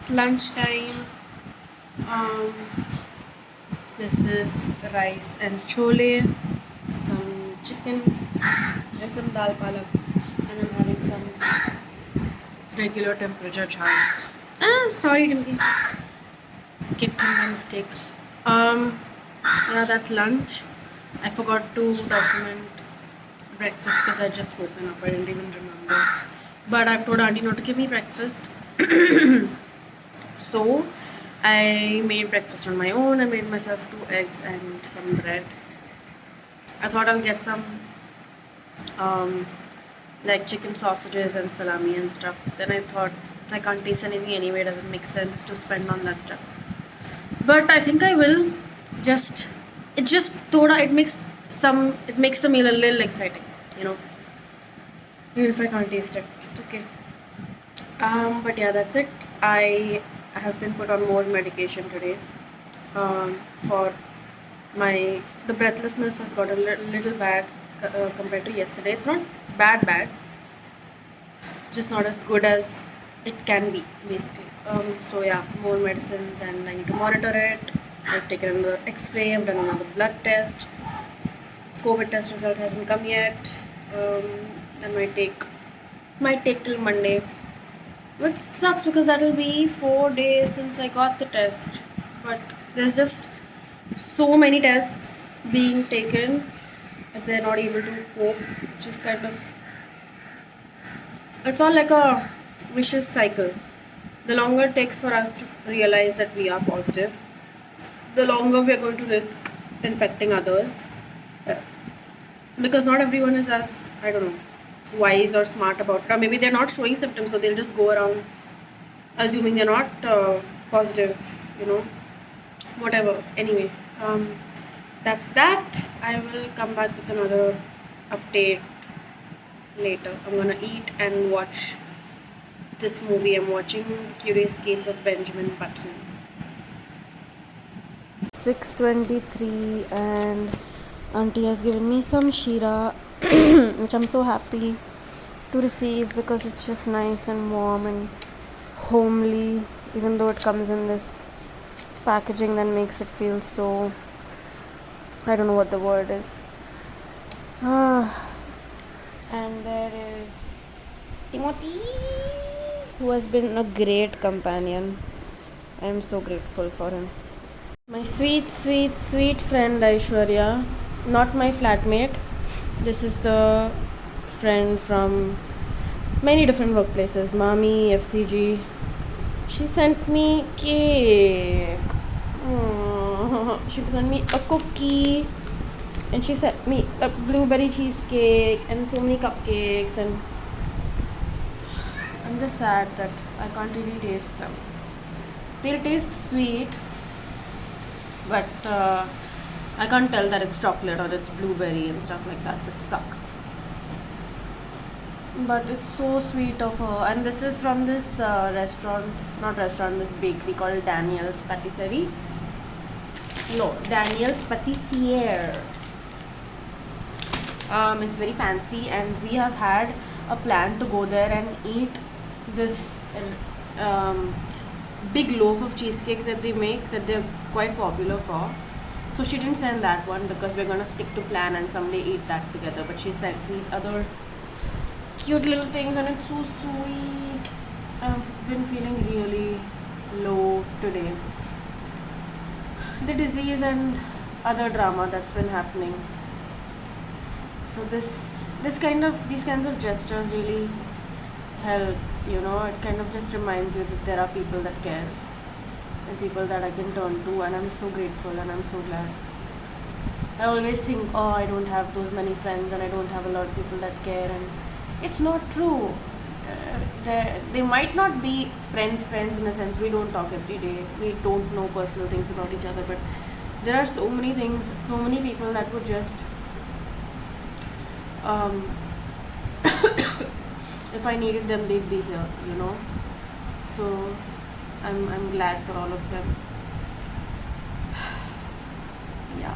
It's lunchtime. Um, this is rice and chole, some chicken, and some dal palak. And I'm having some regular temperature chai. Sorry, Dimki. Keep my mistake. Um, yeah, that's lunch. I forgot to document breakfast because I just woken up. I didn't even remember. But I've told Auntie not to give me breakfast. So I made breakfast on my own. I made myself 2 eggs and some bread. I thought I'll get some um, like chicken sausages and salami and stuff. Then I thought I can't taste anything anyway. It doesn't make sense to spend on that stuff. But I think I will. Just it just thoda it makes the meal a little exciting, you know. Even if I can't taste it, it's okay. But yeah, that's it. I have been put on more medication today. For the breathlessness has got a little bad compared to yesterday. It's not bad, just not as good as it can be basically. So yeah, more medicines and I need to monitor it. I've taken another X-ray. I've done another blood test. COVID test result hasn't come yet. That might take till Monday, which sucks because that'll be 4 days since I got the test. But there's just so many tests being taken if they're not able to cope, which is kind of, it's all like a vicious cycle. The longer it takes for us to realize that we are positive, the longer we are going to risk infecting others. Because not everyone is as, I don't know, wise or smart about it. Or maybe they're not showing symptoms, so they'll just go around assuming they're not positive, you know, whatever. Anyway, that's that. I will come back with another update later. I'm gonna eat and watch this movie I'm watching, The Curious Case of Benjamin Button. 6:23 and Auntie has given me some shira which I'm so happy to receive because it's just nice and warm and homely, even though it comes in this packaging that makes it feel so, I don't know what the word is. And there is Timothy, who has been a great companion. I am so grateful for him. My sweet, sweet, sweet friend Aishwarya, not my flatmate. This is the friend from many different workplaces, Mami, FCG. She sent me cake. She sent me a cookie, and she sent me a blueberry cheesecake and so many cupcakes, and I'm just sad that I can't really taste them. They'll taste sweet, but I can't tell that it's chocolate or it's blueberry and stuff like that, which sucks. But it's so sweet of her. And this is from this this bakery called Daniel's Patisserie. No, Daniel's Patissiere. It's very fancy, and we have had a plan to go there and eat this big loaf of cheesecake that they make, that they're quite popular for. So she didn't send that one because we're gonna stick to plan and someday eat that together. But she sent these other cute little things, and it's so sweet. I've been feeling really low today. The disease and other drama that's been happening. So these kinds of gestures really help, you know. It kind of just reminds you that there are people that care and people that I can turn to, and I'm so grateful and I'm so glad. I always think, oh, I don't have those many friends and I don't have a lot of people that care, and it's not true. They might not be friends in the sense we don't talk every day, we don't know personal things about each other, but there are so many things, so many people that would just if I needed them, they'd be here, you know. So I'm glad for all of them. Yeah.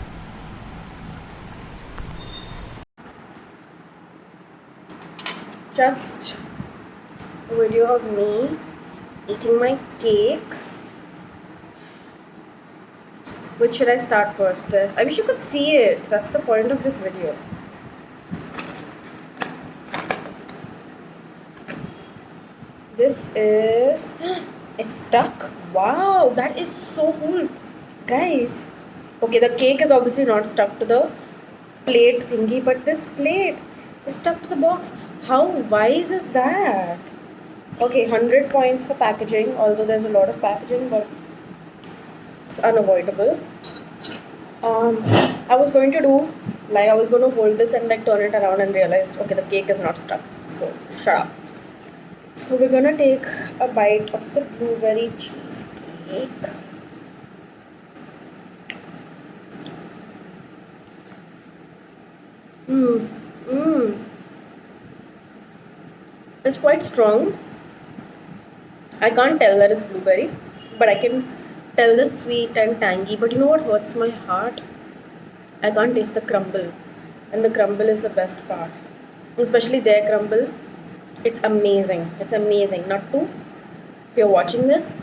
Just a video of me eating my cake. Which should I start first? This. I wish you could see it. That's the point of this video. This is... It's stuck. Wow, that is so cool. Guys. Okay, the cake is obviously not stuck to the plate thingy, but this plate is stuck to the box. How wise is that? Okay, 100 points for packaging, although there's a lot of packaging, but it's unavoidable. I was going to do, like, I was going to hold this and like turn it around and realized, okay, the cake is not stuck, so shut up. So we're gonna take a bite of the blueberry cheesecake. It's quite strong. I can't tell that it's blueberry, but I can tell the sweet and tangy. But you know what hurts my heart? I can't taste the crumble, and the crumble is the best part. Especially their crumble. It's amazing. It's amazing. Not to, if you're watching this,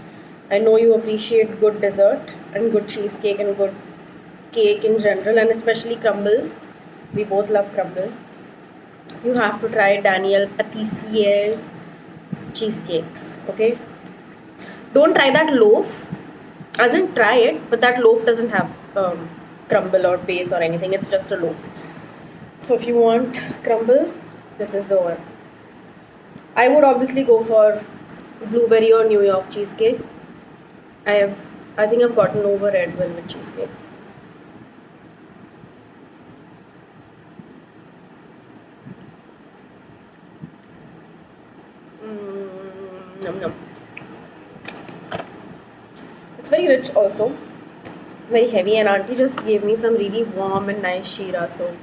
I know you appreciate good dessert and good cheesecake and good cake in general, and especially crumble. We both love crumble. You have to try Daniel Patissier's cheesecakes. Okay, don't try that loaf. As in, try it, but that loaf doesn't have crumble or base or anything. It's just a loaf. So if you want crumble, this is the one. I would obviously go for blueberry or New York cheesecake. I think I've gotten over red velvet cheesecake. Num num. It's very rich also, very heavy, and auntie just gave me some really warm and nice sheera, so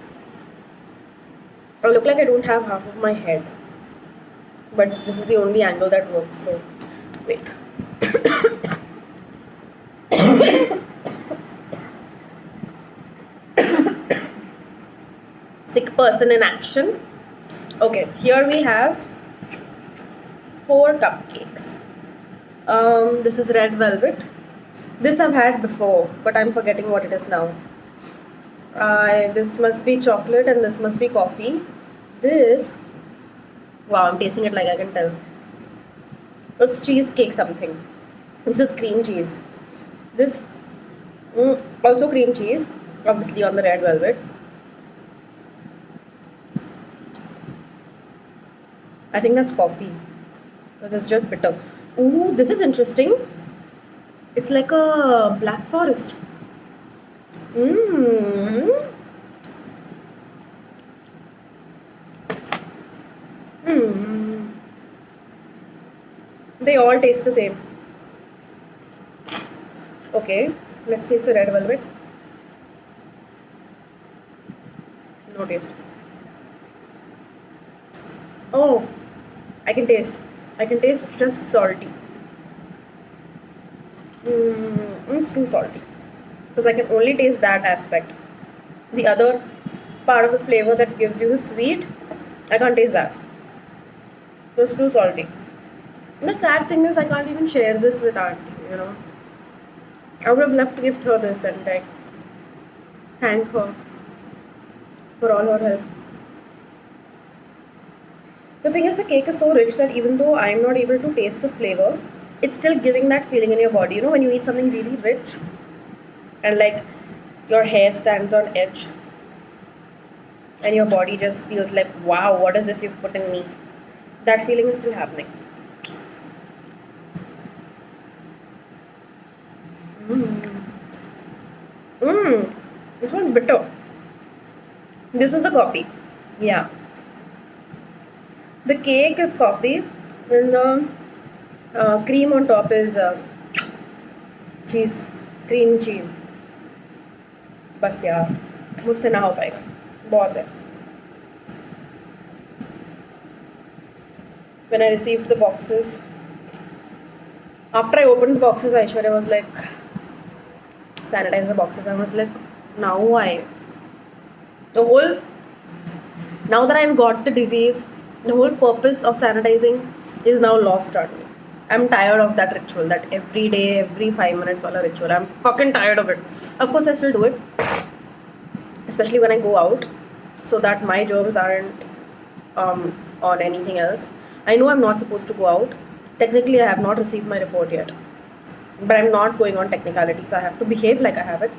I look like I don't have half of my head, but this is the only angle that works, so wait. Sick person in action. Okay, here we have 4 cupcakes. This is red velvet. This I've had before, but I'm forgetting what it is now. This must be chocolate and this must be coffee. This, wow, I'm tasting it like I can tell. It's cheesecake something. This is cream cheese. This, also cream cheese, obviously on the red velvet. I think that's coffee, because it's just bitter. Ooh, this is interesting. It's like a black forest. They all taste the same. Okay, let's taste the red velvet. No taste. Oh, I can taste. I can taste just salty. It's too salty, because I can only taste that aspect. The other part of the flavor that gives you the sweet, I can't taste that. So it's too salty. And the sad thing is, I can't even share this with auntie, you know. I would have loved to gift her this and like thank her for all her help. The thing is, the cake is so rich that even though I'm not able to taste the flavor, it's still giving that feeling in your body. You know, when you eat something really rich and like your hair stands on edge and your body just feels like, wow, what is this you've put in me? That feeling is still happening. This one's bitter. This is the coffee. Yeah. The cake is coffee and the cream on top is cheese, cream cheese. बस यार मुझसे ना हो पाएगा, बहुत है. When I received the boxes, after I opened the boxes, Aishwarya was like, sanitize the boxes. I was like, now why? Now that I've got the disease, the whole purpose of sanitizing is now lost on me. I'm tired of that ritual, that every day, every 5 minutes, all a ritual. I'm fucking tired of it. Of course, I still do it, especially when I go out, so that my germs aren't on anything else. I know I'm not supposed to go out. Technically, I have not received my report yet, but I'm not going on technicalities. I have to behave like I have it.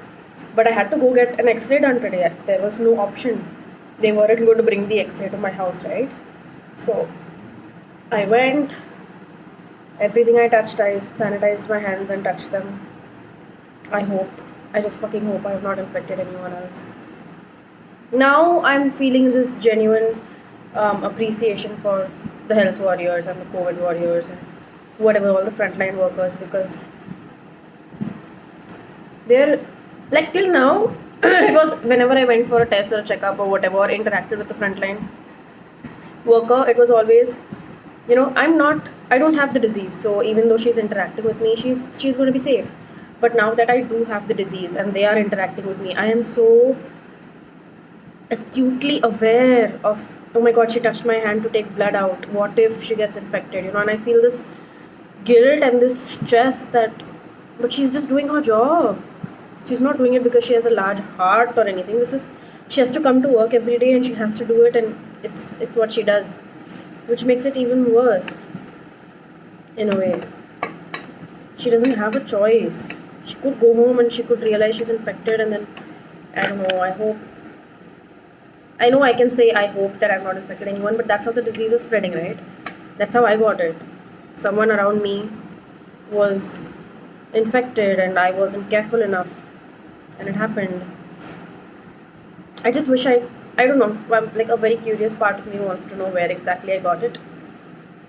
But I had to go get an X-ray done today. There was no option. They weren't going to bring the X-ray to my house, right? So I went. Everything I touched, I sanitized my hands and touched them. I just fucking hope I have not infected anyone else. Now I'm feeling this genuine appreciation for the health warriors and the COVID warriors and whatever, all the frontline workers, because they're like, till now, it was whenever I went for a test or a checkup or whatever, or interacted with the frontline worker, it was always, I don't have the disease, so even though she's interacting with me, she's going to be safe. But now that I do have the disease and they are interacting with me, I am so acutely aware of, oh my god, she touched my hand to take blood out, what if she gets infected, and I feel this guilt and this stress that, but she's just doing her job. She's not doing it because she has a large heart or anything. She has to come to work every day and she has to do it, and it's what she does, which makes it even worse in a way. She doesn't have a choice. She could go home and she could realize she's infected, and then I don't know. I know I can say I hope that I'm not infected anyone, but that's how the disease is spreading, right? That's how I got it. Someone around me was infected and I wasn't careful enough, and it happened. I just wish I don't know, like a very curious part of me wants to know where exactly I got it.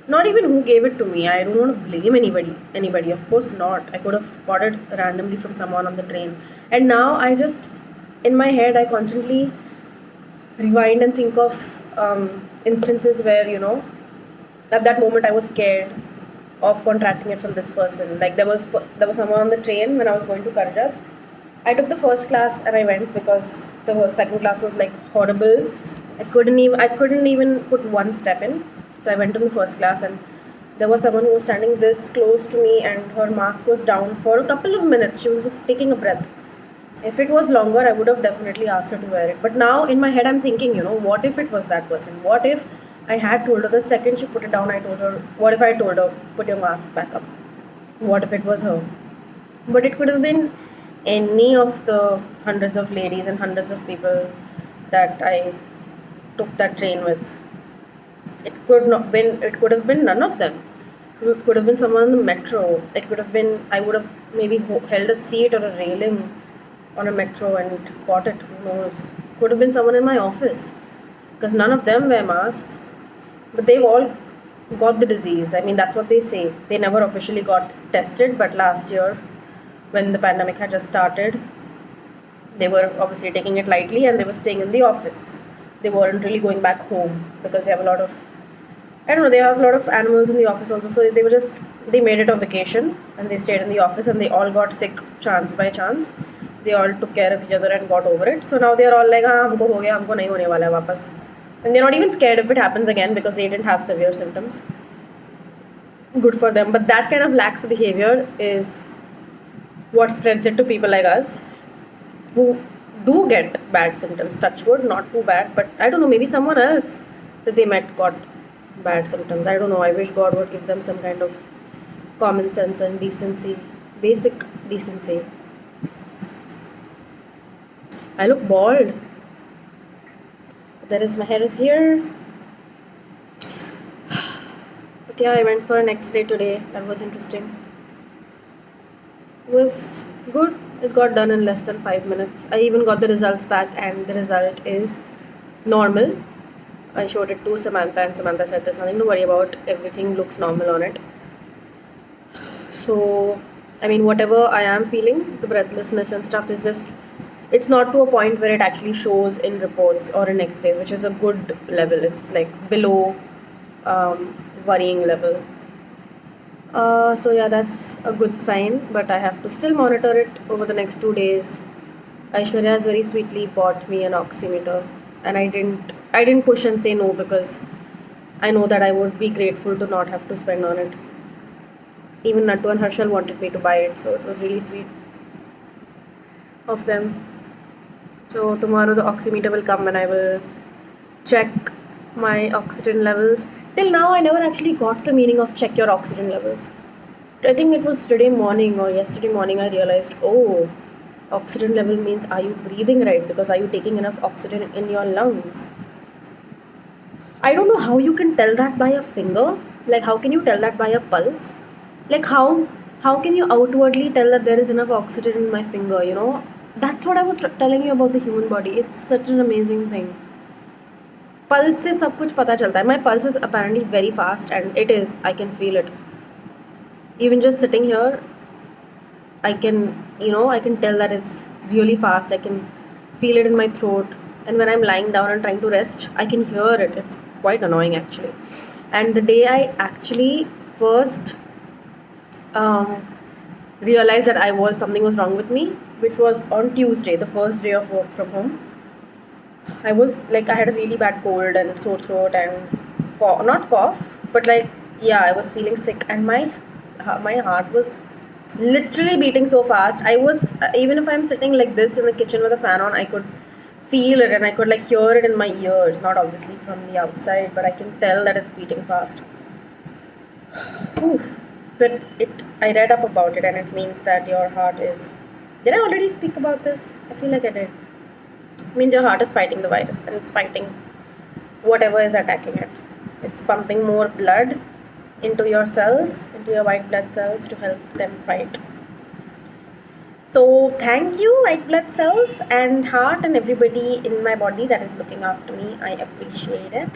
Not even who gave it to me. I don't want to blame anybody, of course not. I could have got it randomly from someone on the train. And now I just, in my head, I constantly rewind and think of instances where, at that moment I was scared of contracting it from this person. Like there was someone on the train when I was going to Karjat. I took the first class and I went because the second class was like horrible. I couldn't even put one step in. So I went to the first class, and there was someone who was standing this close to me and her mask was down for a couple of minutes. She was just taking a breath. If it was longer, I would have definitely asked her to wear it. But now in my head, I'm thinking, what if it was that person? What if I had told her the second she put it down, I told her, what if I told her, put your mask back up? What if it was her? But it could have been any of the hundreds of ladies and hundreds of people that I took that train with. It could have been none of them. It could have been someone in the metro. It could have been, I would have maybe held a seat or a railing on a metro and got it. Who knows? Could have been someone in my office, because none of them wear masks. But they've all got the disease. I mean, that's what they say. They never officially got tested, but last year, when the pandemic had just started, they were obviously taking it lightly and they were staying in the office. They weren't really going back home because they have a lot of, they have a lot of animals in the office also. So they made it a vacation and they stayed in the office and they all got sick chance by chance. They all took care of each other and got over it. So now they're all like, humko ho gaya, humko nahi hone wala hai wapas. And they're not even scared if it happens again because they didn't have severe symptoms. Good for them. But that kind of lax behavior is what spreads it to people like us who do get bad symptoms. Touch wood, not too bad, but I don't know, maybe someone else that they met got bad symptoms. I don't know. I wish God would give them some kind of common sense and decency, basic decency. I look bald. My hair is here. But yeah, I went for an X-ray today. That was interesting. It was good. It got done in less than 5 minutes. I even got the results back and the result is normal. I showed it to Samantha and Samantha said there's nothing to worry about. Everything looks normal on it. So, I mean, whatever I am feeling, the breathlessness and stuff is just, it's not to a point where it actually shows in reports or in X-rays, which is a good level. It's like below worrying level. So yeah, that's a good sign, but I have to still monitor it over the next 2 days. Aishwarya has very sweetly bought me an oximeter, and I didn't push and say no because I know that I would be grateful to not have to spend on it. Even Nattu and Harshal wanted me to buy it, so it was really sweet of them. So tomorrow the oximeter will come and I will check my oxygen levels. Till now, I never actually got the meaning of check your oxygen levels. I think it was today morning or yesterday morning I realized, oh, oxygen level means are you breathing right? Because are you taking enough oxygen in your lungs? I don't know how you can tell that by a finger. Like, how can you tell that by a pulse? Like, how can you outwardly tell that there is enough oxygen in my finger? You know, that's what I was telling you about the human body. It's such an amazing thing. Pulse से सब कुछ पता चलता है. My pulse is apparently very fast, and it is. I can feel it. Even just sitting here, I can tell that it's really fast. I can feel it in my throat. And when I'm lying down and trying to rest, I can hear it. It's quite annoying actually. And the day I actually first realized that something was wrong with me, which was on Tuesday, the first day of work from home. I was like, I had a really bad cold and sore throat and not cough, but like, yeah, I was feeling sick, and my heart was literally beating so fast. I was even if I'm sitting like this in the kitchen with a fan on, I could feel it and I could like hear it in my ears, not obviously from the outside, but I can tell that it's beating fast. Whew. But I read up about it, and it means that your heart is. Did I already speak about this? I feel like I did. It means your heart is fighting the virus, and it's fighting whatever is attacking it. It's pumping more blood into your cells, into your white blood cells, to help them fight. So thank you, white blood cells and heart and everybody in my body that is looking after me. I appreciate it.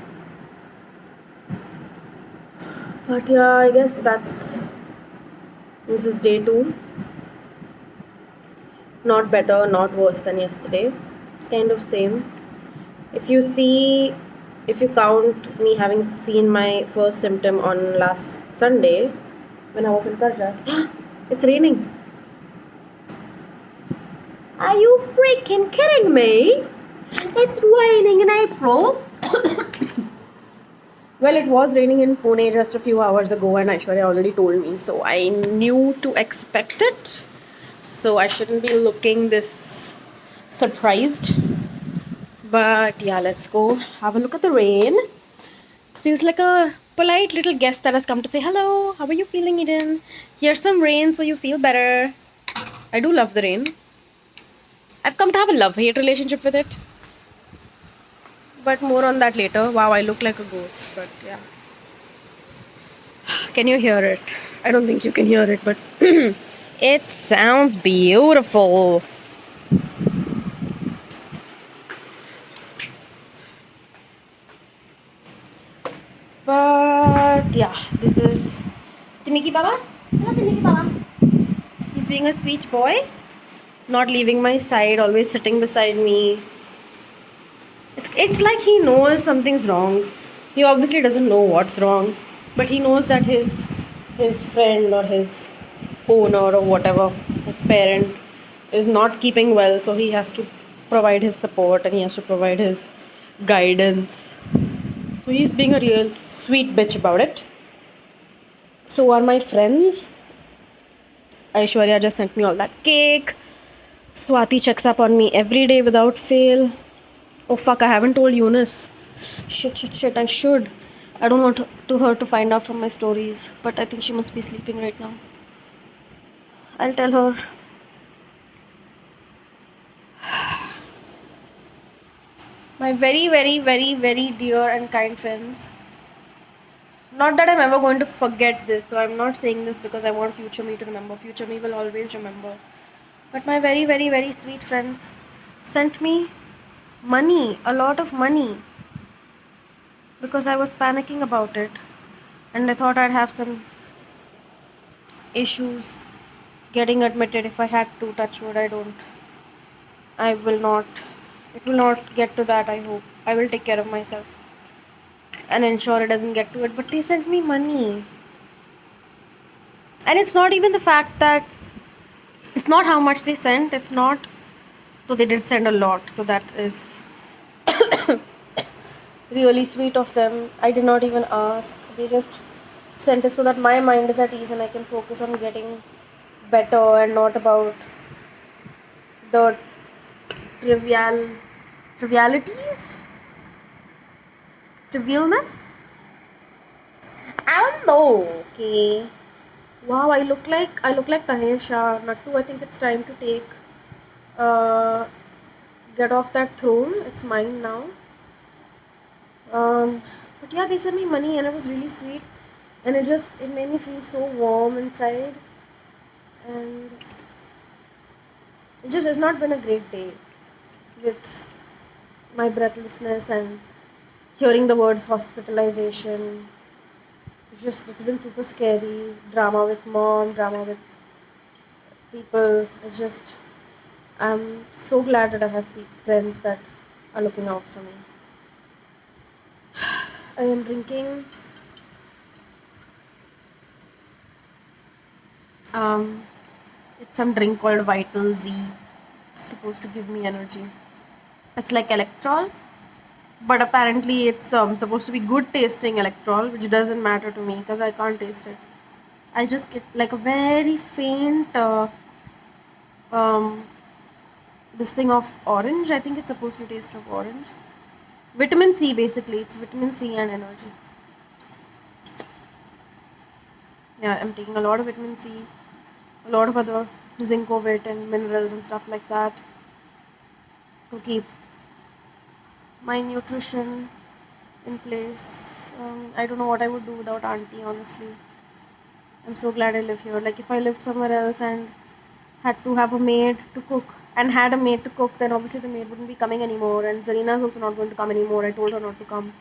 But yeah, I guess this is day 2. Not better, not worse than yesterday. Kind of same. If you count me having seen my first symptom on last Sunday when I was in Karjat, it's raining. Are you freaking kidding me? It's raining in April. Well, it was raining in Pune just a few hours ago, and Aishwarya already told me, so I knew to expect it. So I shouldn't be looking this surprised. But yeah, let's go have a look at the rain. Feels like a polite little guest that has come to say hello. How are you feeling, Eden? Here's some rain so you feel better. I do love the rain. I've come to have a love-hate relationship with it. But more on that later. Wow, I look like a ghost, but yeah. Can you hear it? I don't think you can hear it, but it sounds beautiful. But yeah, this is Timiki Baba. Hello, Timiki Baba. He's being a sweet boy, not leaving my side, always sitting beside me. It's like he knows something's wrong. He obviously doesn't know what's wrong, but he knows that his friend or his owner or whatever, his parent, is not keeping well, so he has to provide his support and he has to provide his guidance. So he's being a real sweet bitch about it. So are my friends. Aishwarya just sent me all that cake. Swati checks up on me every day without fail. Oh fuck, I haven't told Eunice. Shit, I should. I don't want her to find out from my stories, but I think she must be sleeping right now. I'll tell her. My very, very, very, very dear and kind friends. Not that I'm ever going to forget this, so I'm not saying this because I want future me to remember. Future me will always remember. But my very, very, very sweet friends sent me money, a lot of money, because I was panicking about it, and I thought I'd have some issues getting admitted if I had to. Touch wood, I will not. It will not get to that, I hope. I will take care of myself and ensure it doesn't get to it. But they sent me money. And it's not even the fact that it's not how much they sent. It's not. So they did send a lot. So that is really sweet of them. I did not even ask. They just sent it so that my mind is at ease and I can focus on getting better and not about the trivial trivialities, trivialness. I don't know. Okay. Wow, I look like Tanisha. Nattu, I think it's time to uh get off that throne. It's mine now. Um, but yeah, they sent me money and it was really sweet, and it made me feel so warm inside, and it's not been a great day with my breathlessness and hearing the words hospitalization. It's been super scary. Drama with mom, drama with people. I'm so glad that I have friends that are looking out for me. I am drinking um it's some drink called Vital Z. It's supposed to give me energy. It's like electrol, but apparently it's supposed to be good tasting electrol, which doesn't matter to me because I can't taste it. I just get like a very faint um this thing of orange. I think it's supposed to taste of orange. Vitamin C basically. It's vitamin C and energy. Yeah, I'm taking a lot of vitamin C, a lot of other zinc and minerals and stuff like that to keep my nutrition in place. I don't know what I would do without auntie, honestly. I'm so glad I live here. Like, if I lived somewhere else and had to have a maid to cook and had a maid to cook, then obviously the maid wouldn't be coming anymore, and Zarina's also not going to come anymore. I told her not to come.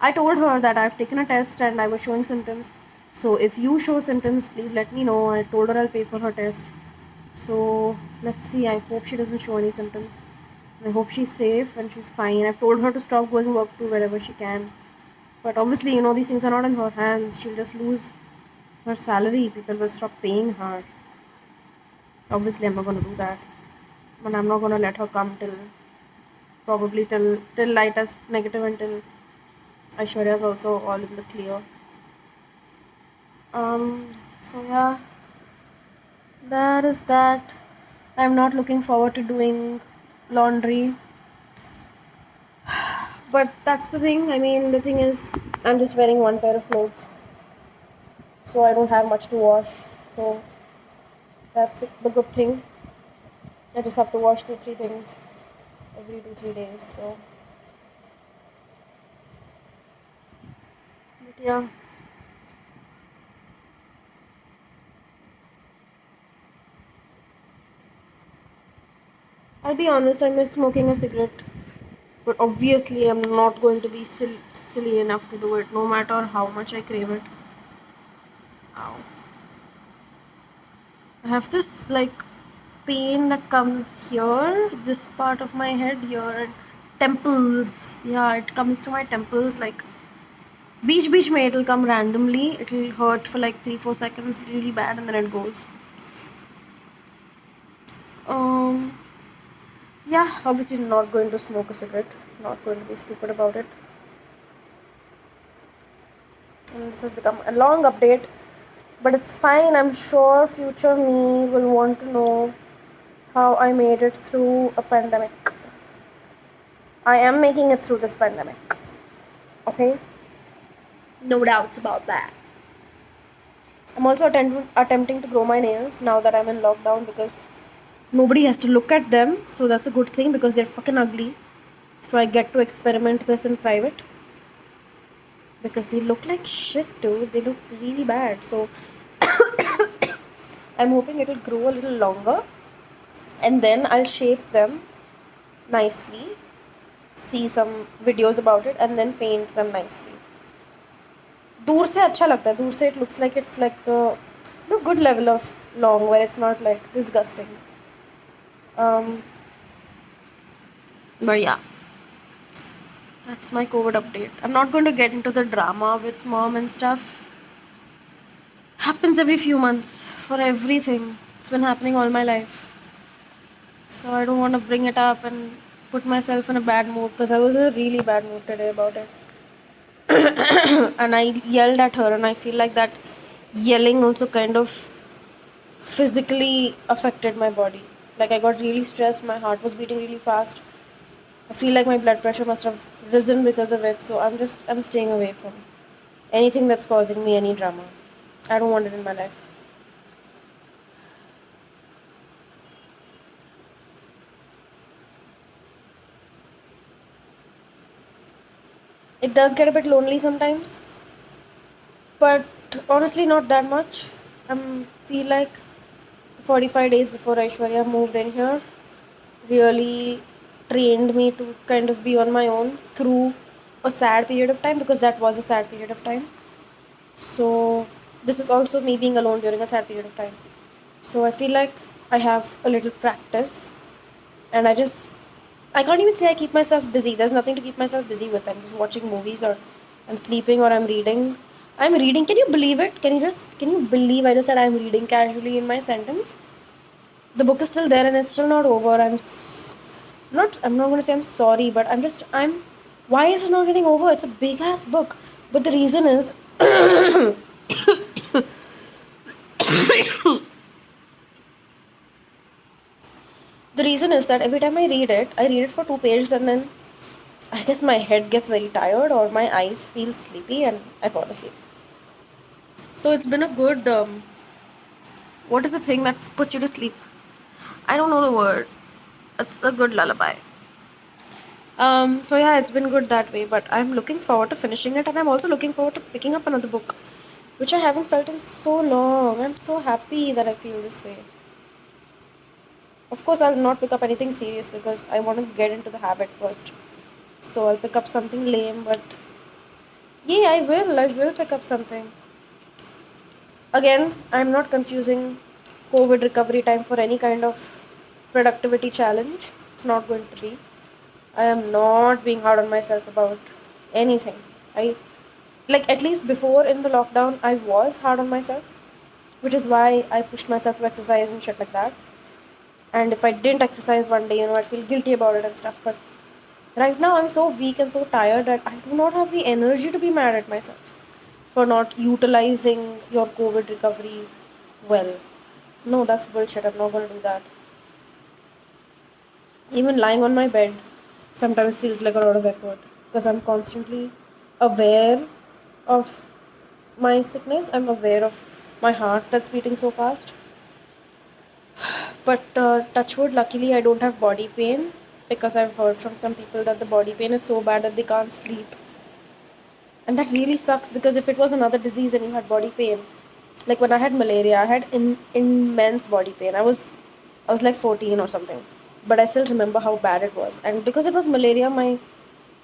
I told her that I've taken a test and I was showing symptoms. So if you show symptoms, please let me know. I told her I'll pay for her test. So let's see. I hope she doesn't show any symptoms. I hope she's safe and she's fine. I've told her to stop going work to wherever she can. But obviously, these things are not in her hands. She'll just lose her salary. People will stop paying her. Obviously, I'm not gonna do that. But I'm not gonna let her come till light as negative until Aishwarya's also all in the clear. So yeah, that is that. I'm not looking forward to doing laundry. But that's the thing. I mean, the thing is, I'm just wearing one pair of clothes, so I don't have much to wash. So that's the good thing. I just have to wash 2-3 things every 2-3 days. So, but yeah, I'll be honest. I miss smoking a cigarette, but obviously, I'm not going to be silly enough to do it, no matter how much I crave it. Ow. I have this like pain that comes here, this part of my head here, and temples. Yeah, it comes to my temples like beach may it'll come randomly. It'll hurt for like 3-4 seconds, really bad, and then it goes. Um, yeah, obviously not going to smoke a cigarette. Not going to be stupid about it. And this has become a long update, but it's fine. I'm sure future me will want to know how I made it through a pandemic. I am making it through this pandemic. Okay? No doubts about that. I'm also attempting to grow my nails now that I'm in lockdown because nobody has to look at them. So that's a good thing because they're fucking ugly. So I get to experiment this in private because they look like shit, dude. They look really bad. So I'm hoping it'll grow a little longer and then I'll shape them nicely, see some videos about it, and then paint them nicely. दूर से अच्छा लगता है. दूर से it looks like it's like the good level of long where it's not like disgusting. Um, but yeah, that's my COVID update. I'm not going to get into the drama with mom and stuff. Happens every few months for everything. It's been happening all my life. So I don't want to bring it up and put myself in a bad mood because I was in a really bad mood today about it. and I yelled at her, and I feel like that yelling also kind of physically affected my body. Like I got really stressed, my heart was beating really fast. I feel like my blood pressure must have risen because of it, so I'm staying away from anything that's causing me any drama. I don't want it in my life. It does get a bit lonely sometimes, but honestly not that much. I feel like 45 days before Aishwarya moved in here really trained me to kind of be on my own through a sad period of time, because that was a sad period of time. So this is also me being alone during a sad period of time. So I feel like I have a little practice, and I can't even say I keep myself busy. There's nothing to keep myself busy with. I'm just watching movies, or I'm sleeping, or I'm reading. I'm reading. Can you believe it? Can you believe I just said I'm reading casually in my sentence? The book is still there and it's still not over. I'm not going to say I'm sorry, but I'm why is it not getting over? It's a big ass book. But the reason is the reason is that every time I read it for 2 pages, and then I guess my head gets very tired or my eyes feel sleepy and I fall asleep. So it's been a good what is the thing that puts you to sleep? I don't know the word. It's a good lullaby. So yeah, it's been good that way, but I'm looking forward to finishing it, and I'm also looking forward to picking up another book, which I haven't felt in so long. I'm so happy that I feel this way. Of course, I'll not pick up anything serious because I want to get into the habit first. So I'll pick up something lame, but yeah, I will pick up something. Again, I'm not confusing COVID recovery time for any kind of productivity challenge. It's not going to be. I am not being hard on myself about anything. I like at least before in the lockdown, I was hard on myself, which is why I pushed myself to exercise and shit like that. And if I didn't exercise one day, I'd feel guilty about it and stuff. But right now, I'm so weak and so tired that I do not have the energy to be mad at myself for not utilizing your COVID recovery well. No, that's bullshit. I'm not gonna do that. Even lying on my bed sometimes feels like a lot of effort because I'm constantly aware of my sickness. I'm aware of my heart that's beating so fast. But touch wood, luckily, I don't have body pain because I've heard from some people that the body pain is so bad that they can't sleep. And that really sucks because if it was another disease and you had body pain, like when I had malaria, I had immense body pain. I was like 14 or something, but I still remember how bad it was. And because it was malaria, my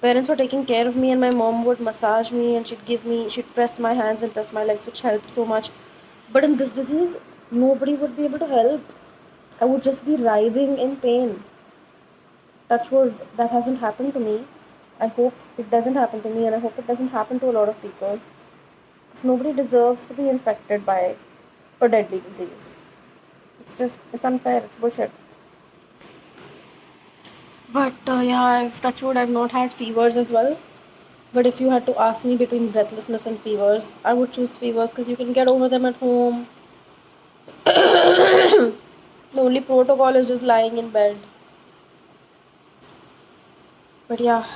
parents were taking care of me, and my mom would massage me and she'd press my hands and press my legs, which helped so much. But in this disease, nobody would be able to help. I would just be writhing in pain. Touch wood, that hasn't happened to me. I hope it doesn't happen to me, and I hope it doesn't happen to a lot of people. Because nobody deserves to be infected by a deadly disease. It's unfair, it's bullshit. But yeah, I've touched wood, I've not had fevers as well. But if you had to ask me between breathlessness and fevers, I would choose fevers because you can get over them at home. The only protocol is just lying in bed. But yeah,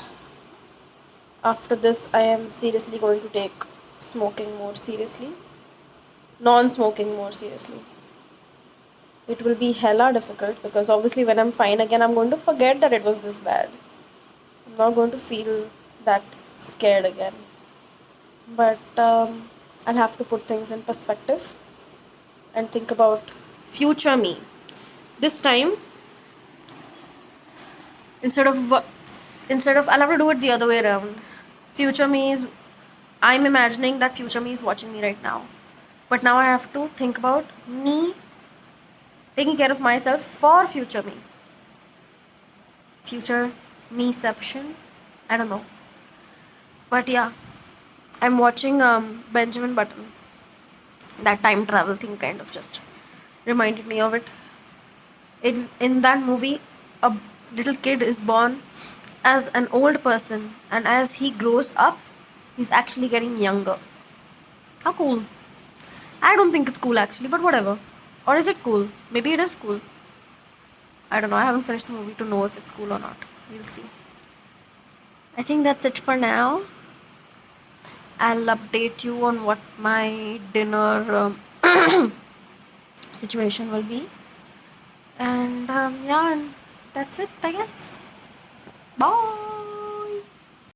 after this, I am seriously going to take smoking more seriously, non smoking more seriously. It will be hella difficult because obviously, when I'm fine again, I'm going to forget that it was this bad. I'm not going to feel that scared again. But I'll have to put things in perspective and think about future me. This time, instead of I'll have to do it the other way around. Future me is I'm imagining that future me is watching me right now. But now I have to think about me taking care of myself for future me. Future meception. I don't know. But yeah, I'm watching Benjamin Button. That time travel thing kind of just reminded me of it. In that movie, a little kid is born as an old person, and as he grows up, He's actually getting younger. How cool. I don't think it's cool actually, but whatever. Or is it cool? Maybe it is cool. I don't know. I haven't finished the movie to know if it's cool or not. We'll see. I think that's it for now. I'll update you on what my dinner situation will be. And yeah, and that's it, I guess. Bye.